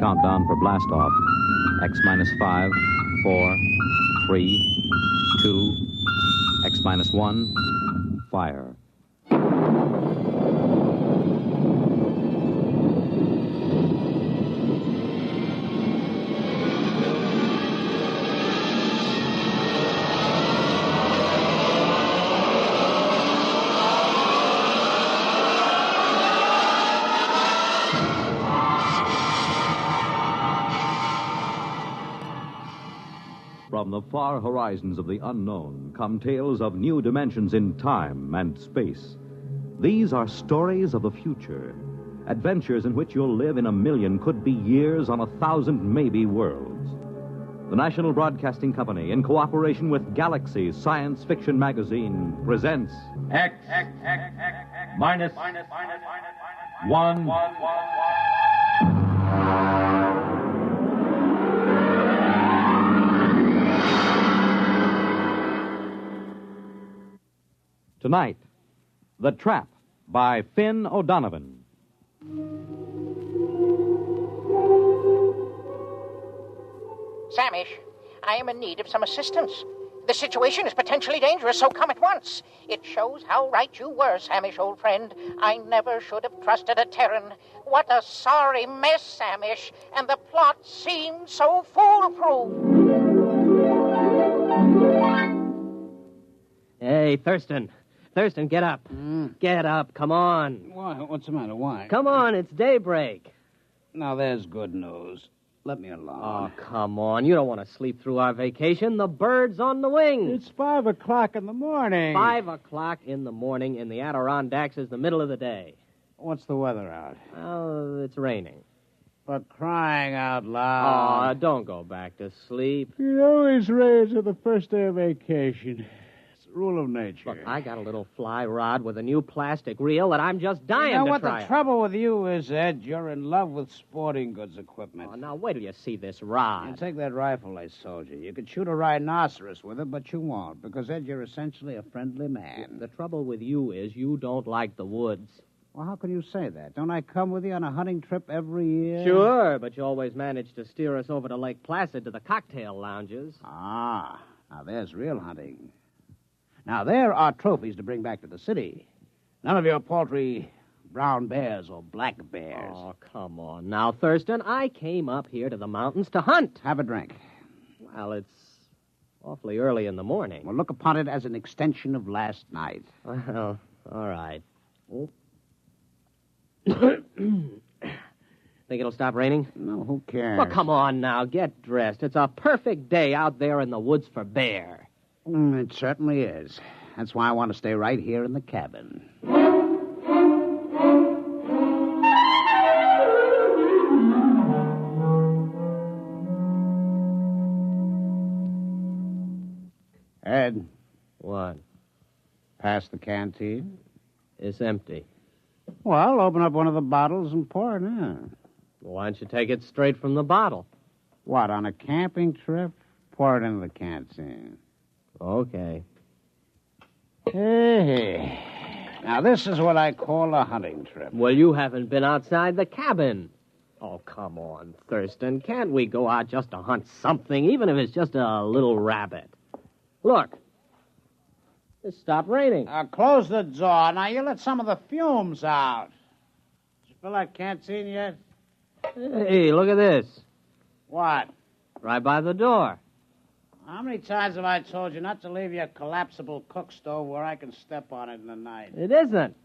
countdown for blast-off. X minus 5, 4, 3, 2, X minus 1, fire. From the far horizons of the unknown come tales of new dimensions in time and space. These are stories of the future, adventures in which you'll live in a million, could be years, on 1,000 maybe worlds. The National Broadcasting Company, in cooperation with Galaxy Science Fiction Magazine, presents X minus 1. Tonight, The Trap by Finn O'Donovan. Samish, I am in need of some assistance. The situation is potentially dangerous, so come at once. It shows how right you were, Samish, old friend. I never should have trusted a Terran. What a sorry mess, Samish, and the plot seemed so foolproof. Hey, Thurston, get up. Get up, come on. Why? What's the matter? Why? Come on, it's daybreak. Now, there's good news. Let me Oh, alone. come on. You don't want to sleep through our vacation. The bird's on the wing. It's 5 o'clock in the morning. 5 o'clock in the morning in the Adirondacks is the middle of the day. What's the weather out? Oh, it's raining. For crying out Oh, loud. don't go back to sleep. It always rains on the first day of vacation. It's the rule of nature. Look, I got a little fly rod with a new plastic reel that I'm just dying You know to what try. the trouble with you is, Ed? You're in love with sporting goods equipment. Oh, now, wait till you see this rod. You take that rifle I sold you. You could shoot a rhinoceros with it, but you won't, because, Ed, you're essentially a friendly man. The trouble with you is you don't like the woods. Well, how can you say that? Don't I come with you on a hunting trip every year? Sure, but you always manage to steer us over to Lake Placid to the cocktail lounges. Ah, now there's real hunting. Now, there are trophies to bring back to the city. None of your paltry brown bears or black bears. Oh, come on now, Thurston. I came up here to the mountains to hunt. Have a drink. Well, it's awfully early in the morning. Well, look upon it as an extension of last night. Well, all right. Oh. Think it'll stop raining? No, who cares? Well, come on now. Get dressed. It's a perfect day out there in the woods for bear. It certainly is. That's why I want to stay right here in the cabin. Ed, What? pass the canteen. It's empty. Well, open up one of the bottles and pour it in. Why don't you take it straight from the bottle? What, on a camping trip? Pour it into the canteen. Okay. Hey. Now, this is what I call a hunting trip. Well, you haven't been outside the cabin. Oh, come on, Thurston. Can't we go out just to hunt something, even if it's just a little rabbit? Look. It stopped raining. Close the door. Now, you let some of the fumes out. Did you fill that canteen yet? Hey, look at this. What? Right by the door. How many times have I told you not to leave your collapsible cook stove where I can step on it in the night? It isn't.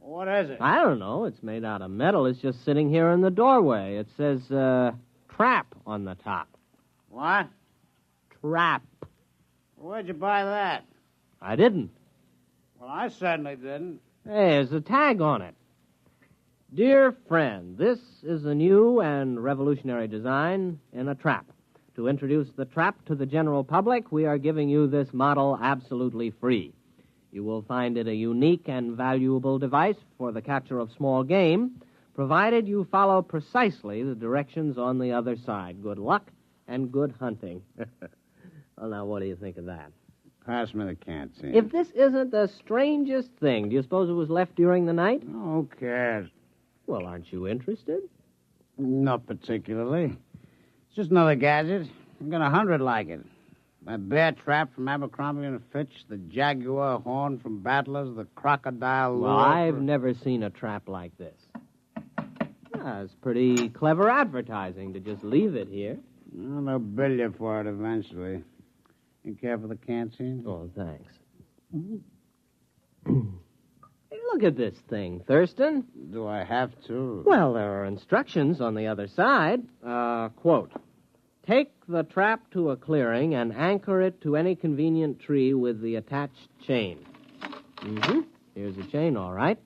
What is it? I don't know. It's made out of metal. It's just sitting here in the doorway. It says, trap on the top. What? Trap. Where'd you buy that? I didn't. Well, I certainly didn't. Hey, there's a tag on it. Dear friend, this is a new and revolutionary design in a trap. To introduce the trap to the general public, we are giving you this model absolutely free. You will find it a unique and valuable device for the capture of small game, provided you follow precisely the directions on the other side. Good luck and good hunting. Well, now, what do you think of that? Pass me the canteen. If this isn't the strangest thing, do you suppose it was left during the night? Oh, who cares? Well, aren't you interested? Not particularly. It's just another gadget. I've got 100 like it. My bear trap from Abercrombie and Fitch, the jaguar horn from Battlers, the crocodile lure. Well, I've never seen a trap like this. It's pretty clever advertising to just leave it here. Well, they'll bill you for it eventually. You care for the canteen? Oh, thanks. Hey, look at this thing, Thurston. Do I have to? Well, there are instructions on the other side. Quote, take the trap to a clearing and anchor it to any convenient tree with the attached chain. Here's the chain, all right.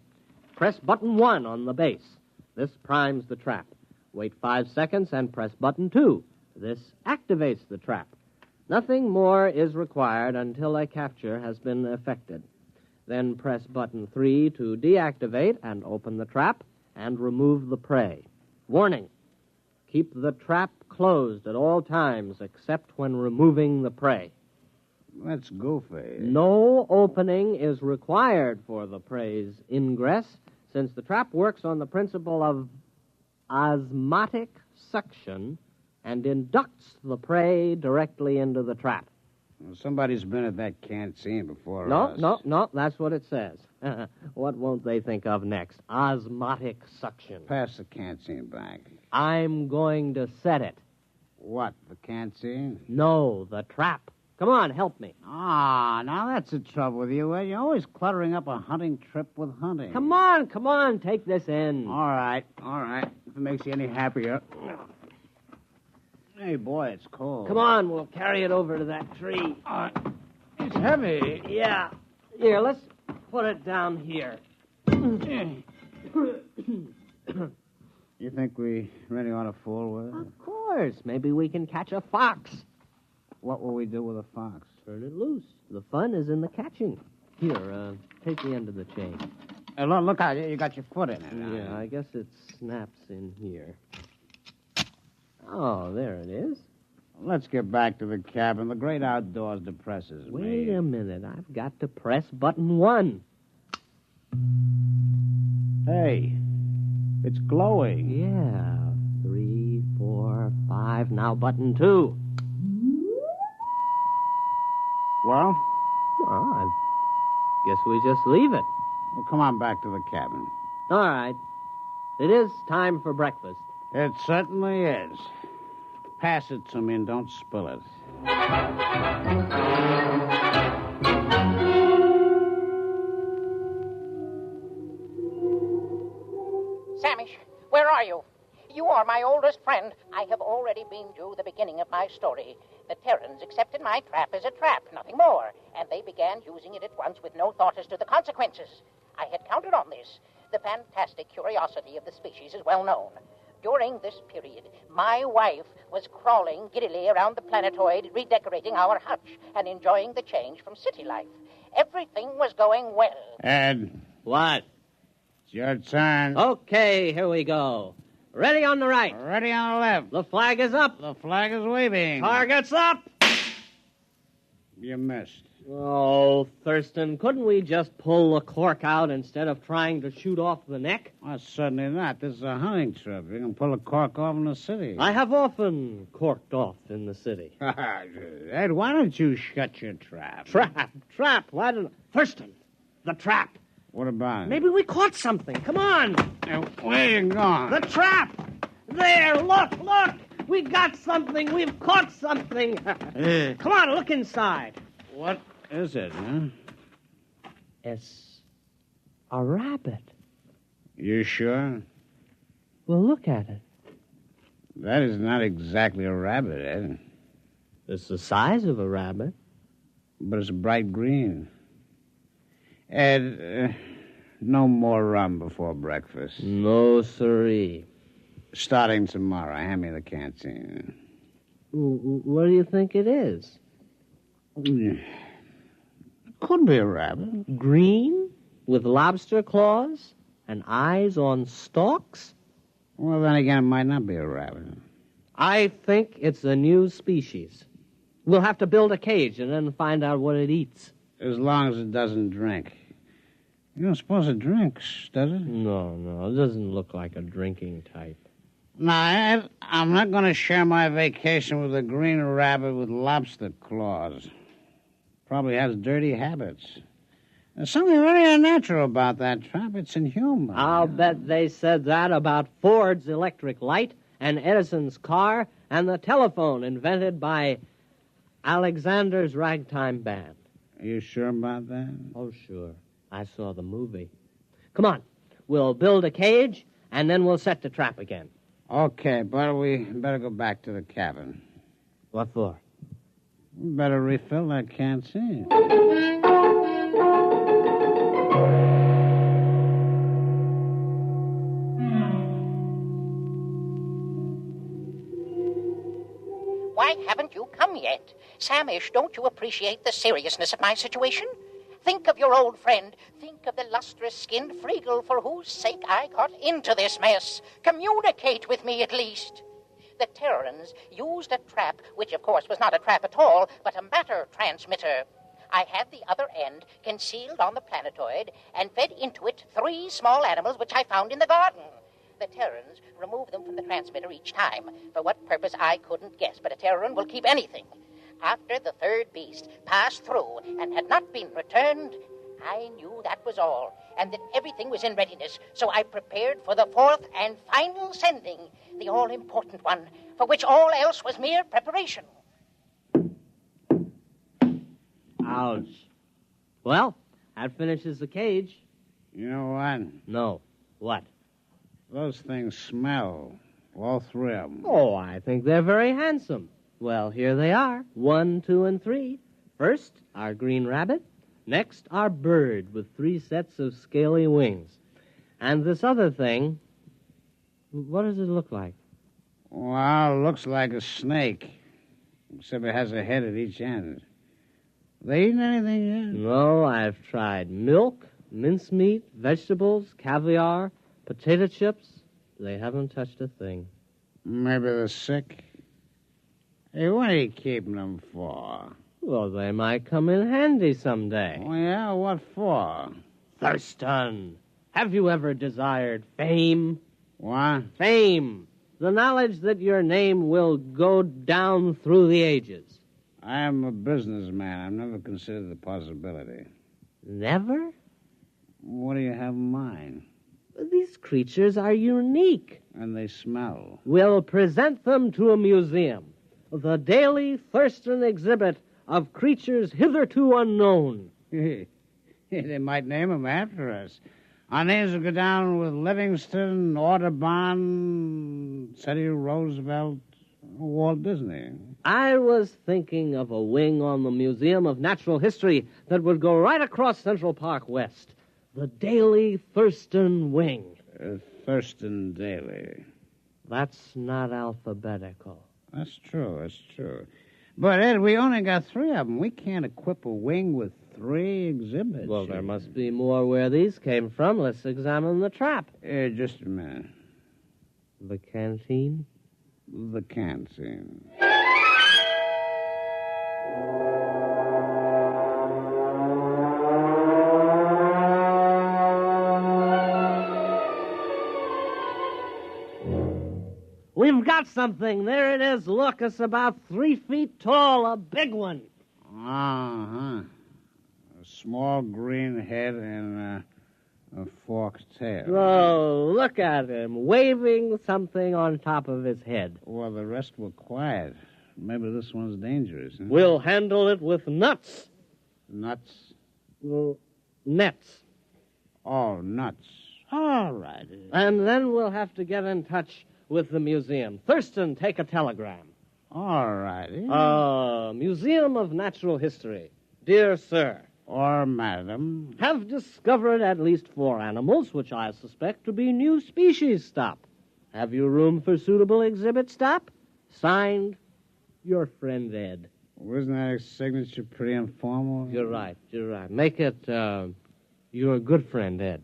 Press button 1 on the base. This primes the trap. Wait 5 seconds and press button 2. This activates the trap. Nothing more is required until a capture has been effected. Then press button 3 to deactivate and open the trap and remove the prey. Warning, keep the trap closed at all times except when removing the prey. That's goofy. No opening is required for the prey's ingress, since the trap works on the principle of osmotic suction and inducts the prey directly into the trap. Well, somebody's been at that canteen before us. No, that's what it says. What won't they think of next? Osmotic suction. Pass the canteen back. I'm going to set it. What, the canteen? No, the trap. Come on, help me. Now that's the trouble with you, Ed. You're always cluttering up a hunting trip with hunting. Come on, take this in. All right. If it makes you any happier. Hey, boy, it's cold. Come on, we'll carry it over to that tree. It's heavy. Yeah. Here, let's put it down here. You think we really ought to fool with it? Of course. Maybe we can catch a fox. What will we do with a fox? Turn it loose. The fun is in the catching. Here, take the end of the chain. Hey, look out. You got your foot in it now. Yeah, I guess it snaps in here. Oh, there it is. Let's get back to the cabin. The great outdoors depresses me. Wait a minute. I've got to press button 1. Hey, it's glowing. Yeah. 3, 4, 5. Now button 2. Well, I guess we just leave it. Well, come on back to the cabin. All right. It is time for breakfast. It certainly is. Pass it to me and don't spill it. Samish, where are you? You are my oldest friend. I have already been you the beginning of my story. The Terrans accepted my trap as a trap, nothing more, and they began using it at once with no thought as to the consequences. I had counted on this. The fantastic curiosity of the species is well known. During this period, my wife was crawling giddily around the planetoid, redecorating our hutch and enjoying the change from city life. Everything was going well. Ed, What? it's your turn. Okay, here we go. Ready on the right. Ready on the left. The flag is up. The flag is waving. Target's up. You missed. Oh, Thurston, couldn't we just pull the cork out instead of trying to shoot off the neck? Well, certainly not. This is a hunting trip. You can pull a cork off in the city. I have often corked off in the city. Ed, why don't you shut your trap? Trap. Why don't... Thurston, the trap. What about it? Maybe we caught something. Come on. Where you going? The trap. There, look. We got something. We've caught something. Come on, look inside. What is it, huh? It's a rabbit. You sure? Well, look at it. That is not exactly a rabbit, Ed. It's the size of a rabbit. But it's bright green. Ed, no more rum before breakfast. No, siree. Starting tomorrow, hand me the canteen. What do you think it is? Could be a rabbit. Green? With lobster claws? And eyes on stalks? Well, then again, it might not be a rabbit. I think it's a new species. We'll have to build a cage and then find out what it eats. As long as it doesn't drink. You don't suppose it drinks, does it? No, it doesn't look like a drinking type. Now, Ed, I'm not going to share my vacation with a green rabbit with lobster claws. Probably has dirty habits. There's something very unnatural about that trap. It's inhuman. I'll bet they said that about Ford's electric light and Edison's car and the telephone invented by Alexander's ragtime band. Are you sure about that? Oh, sure. I saw the movie. Come on. We'll build a cage, and then we'll set the trap again. Okay, but we better go back to the cabin. What for? We better refill that canteen. Why haven't you come yet? Samish, don't you appreciate the seriousness of my situation? Think of your old friend. Think of the lustrous-skinned Freagle for whose sake I got into this mess. Communicate with me, at least. The Terrans used a trap, which, of course, was not a trap at all, but a matter transmitter. I had the other end concealed on the planetoid and fed into it 3 small animals which I found in the garden. The Terrans removed them from the transmitter each time. For what purpose, I couldn't guess, but a Terran will keep anything. After the 3rd beast passed through and had not been returned, I knew that was all, and that everything was in readiness, so I prepared for the 4th and final sending, the all-important one, for which all else was mere preparation. Ouch. Well, that finishes the cage. You know what? No. What? Those things smell. All 3 of them. Oh, I think they're very handsome. Well, here they are. 1, 2, and 3. First, our green rabbit. Next, our bird with 3 sets of scaly wings. And this other thing, what does it look like? Well, it looks like a snake, except it has a head at each end. They eaten anything yet? No, I've tried milk, mincemeat, vegetables, caviar, potato chips. They haven't touched a thing. Maybe they're sick. Hey, what are you keeping them for? Well, they might come in handy someday. Oh, yeah? What for? Thurston, have you ever desired fame? What? Fame. The knowledge that your name will go down through the ages. I am a businessman. I've never considered the possibility. Never? What do you have in mind? These creatures are unique. And they smell. We'll present them to a museum. The daily Thurston exhibit of creatures hitherto unknown. They might name them after us. Our names will go down with Livingston, Audubon, Teddy Roosevelt, Walt Disney. I was thinking of a wing on the Museum of Natural History that would go right across Central Park West. The Daily Thurston Wing. Thurston Daily. That's not alphabetical. That's true. But, Ed, we only got 3 of them. We can't equip a wing with 3 exhibits. Well, there must be more where these came from. Let's examine the trap. Just a minute. The canteen? The canteen. We've got something. There it is. Look, it's about 3 feet tall, a big one. Uh-huh. A small green head and a forked tail. Oh, look at him, waving something on top of his head. Well, the rest were quiet. Maybe this one's dangerous. Huh? We'll handle it with nuts. Nuts? Well, nets. Oh, nuts. All right. And then we'll have to get in touch with the museum. Thurston, take a telegram. All righty. Museum of Natural History. Dear sir. Or madam. Have discovered at least 4 animals, which I suspect to be new species. Stop. Have you room for suitable exhibit? Stop. Signed, your friend Ed. Wasn't that signature pretty informal? You're right. Make it, your good friend Ed.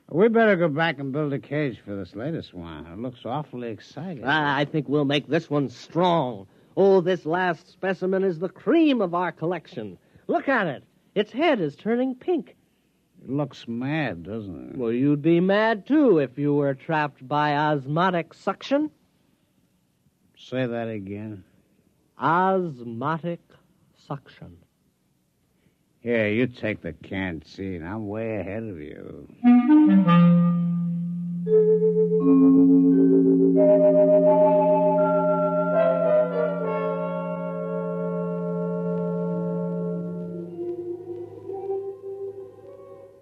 We better go back and build a cage for this latest one. It looks awfully exciting. I think we'll make this one strong. Oh, this last specimen is the cream of our collection. Look at it. Its head is turning pink. It looks mad, doesn't it? Well, you'd be mad, too, if you were trapped by osmotic suction. Say that again. Osmotic suction. Here, you take the canteen. I'm way ahead of you.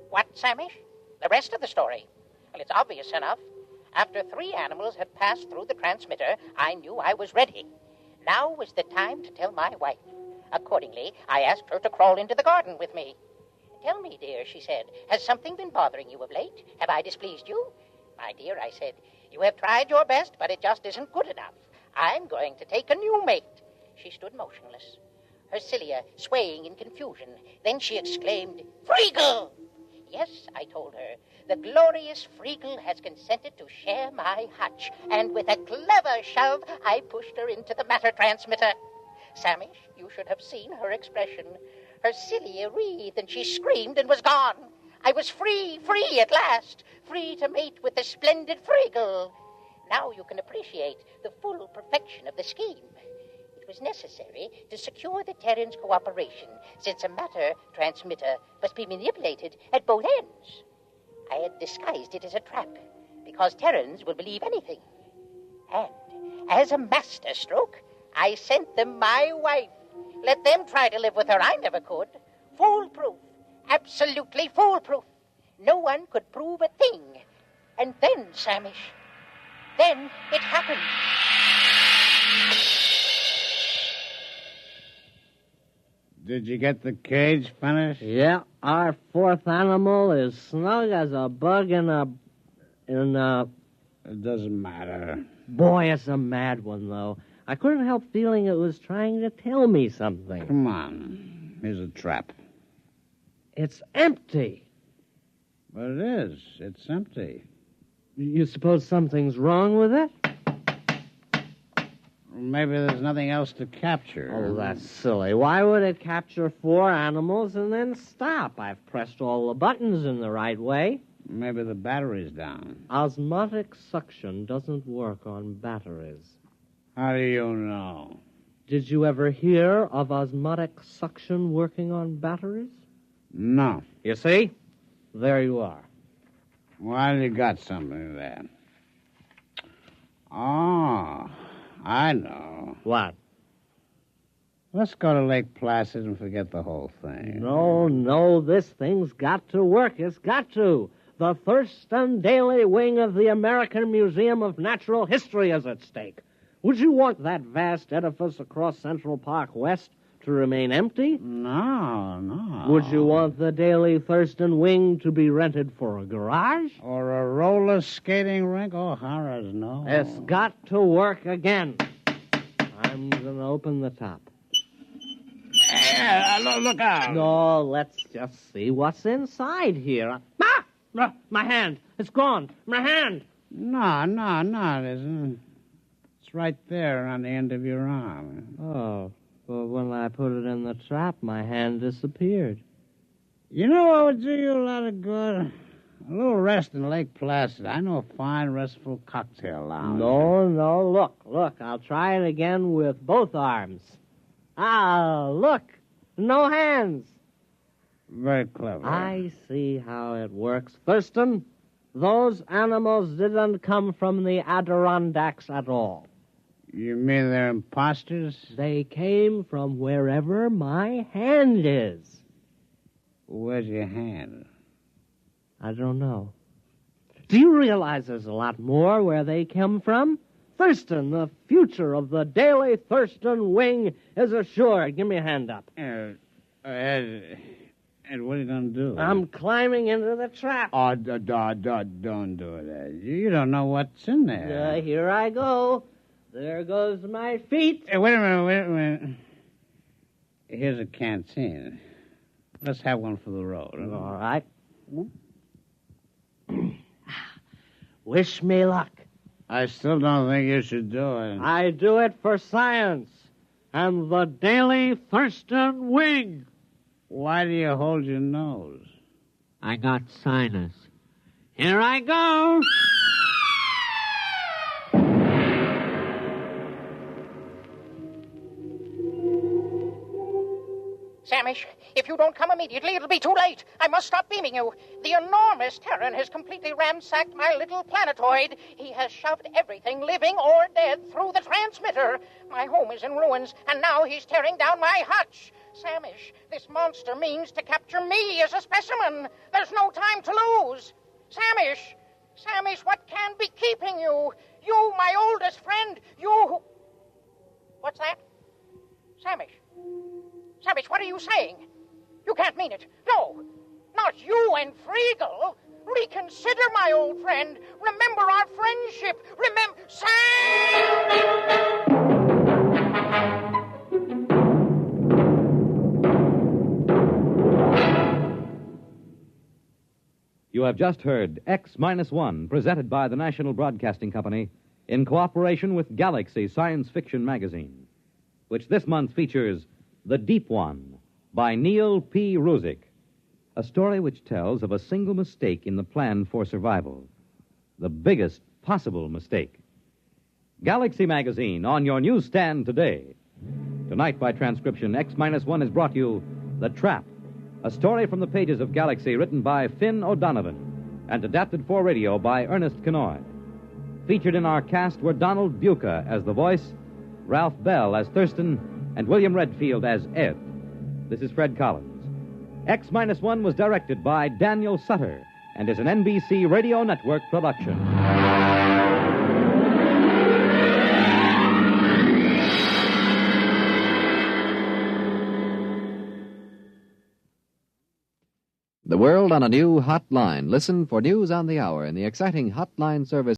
What, Samish? The rest of the story? Well, it's obvious enough. After 3 animals had passed through the transmitter, I knew I was ready. Now was the time to tell my wife. Accordingly, I asked her to crawl into the garden with me. Tell me, dear, she said, has something been bothering you of late? Have I displeased you? My dear, I said, you have tried your best, but it just isn't good enough. I'm going to take a new mate. She stood motionless, her cilia swaying in confusion. Then she exclaimed, Freagle! Yes, I told her, the glorious Freagle has consented to share my hutch, and with a clever shove, I pushed her into the matter transmitter. Samish, you should have seen her expression. Her cilia wreathed, and she screamed and was gone. I was free at last, free to mate with the splendid Freagle. Now you can appreciate the full perfection of the scheme. It was necessary to secure the Terran's cooperation, since a matter transmitter must be manipulated at both ends. I had disguised it as a trap, because Terrans will believe anything. And, as a masterstroke, I sent them my wife. Let them try to live with her. I never could. Foolproof. Absolutely foolproof. No one could prove a thing. And then, Samish, then it happened. Did you get the cage finished? Yeah, our 4th animal is snug as a bug in a... It doesn't matter. Boy, it's a mad one, though. I couldn't help feeling it was trying to tell me something. Come on. Here's a trap. It's empty. But it is. It's empty. You suppose something's wrong with it? Maybe there's nothing else to capture. Oh, that's silly. Why would it capture 4 animals and then stop? I've pressed all the buttons in the right way. Maybe the battery's down. Osmotic suction doesn't work on batteries. How do you know? Did you ever hear of osmotic suction working on batteries? No. You see? There you are. Well, you got something there. Oh, I know. What? Let's go to Lake Placid and forget the whole thing. No, this thing's got to work. It's got to. The Thurston Daily wing of the American Museum of Natural History is at stake. Would you want that vast edifice across Central Park West to remain empty? No. Would you want the Daily Thurston wing to be rented for a garage? Or a roller skating rink? Oh, horrors, no. It's got to work again. I'm going to open the top. Look out. No, let's just see what's inside here. My hand. It's gone. My hand. No, it isn't. It's right there on the end of your arm. Oh, well, when I put it in the trap, my hand disappeared. You know what would do you a lot of good? A little rest in Lake Placid. I know a fine, restful cocktail lounge. No. Look. I'll try it again with both arms. Ah, look. No hands. Very clever. I see how it works. Thurston, those animals didn't come from the Adirondacks at all. You mean they're imposters? They came from wherever my hand is. Where's your hand? I don't know. Do you realize there's a lot more where they come from? Thurston, the future of the Daily Thurston wing is assured. Give me a hand up. Ed, what are you going to do? I'm climbing into the trap. Oh, don't do it, Ed. You don't know what's in there. Here I go. There goes my feet. Hey, wait a minute. Here's a canteen. Let's have one for the road. All right. Wish me luck. I still don't think you should do it. I do it for science and the Daily Thurston wing. Why do you hold your nose? I got sinus. Here I go! Samish, if you don't come immediately, it'll be too late. I must stop beaming you. The enormous Terran has completely ransacked my little planetoid. He has shoved everything, living or dead, through the transmitter. My home is in ruins, and now he's tearing down my hutch. Samish, this monster means to capture me as a specimen. There's no time to lose. Samish, what can be keeping you? You, my oldest friend, you who... What's that? Samish, what are you saying? You can't mean it. No, not you and Friegel. Reconsider, my old friend. Remember our friendship. Remember... You have just heard X-1, presented by the National Broadcasting Company in cooperation with Galaxy Science Fiction Magazine, which this month features The Deep One by Neil P. Ruzick, a story which tells of a single mistake in the plan for survival, the biggest possible mistake. Galaxy Magazine on your newsstand today. Tonight, by transcription, X-1 has brought you The Trap, a story from the pages of Galaxy written by Finn O'Donovan and adapted for radio by Ernest Kinoy. Featured in our cast were Donald Buka as the voice, Ralph Bell as Thurston, and William Redfield as Ed. This is Fred Collins. X-1 was directed by Daniel Sutter and is an NBC Radio Network production. The world on a new hotline. Listen for news on the hour in the exciting hotline service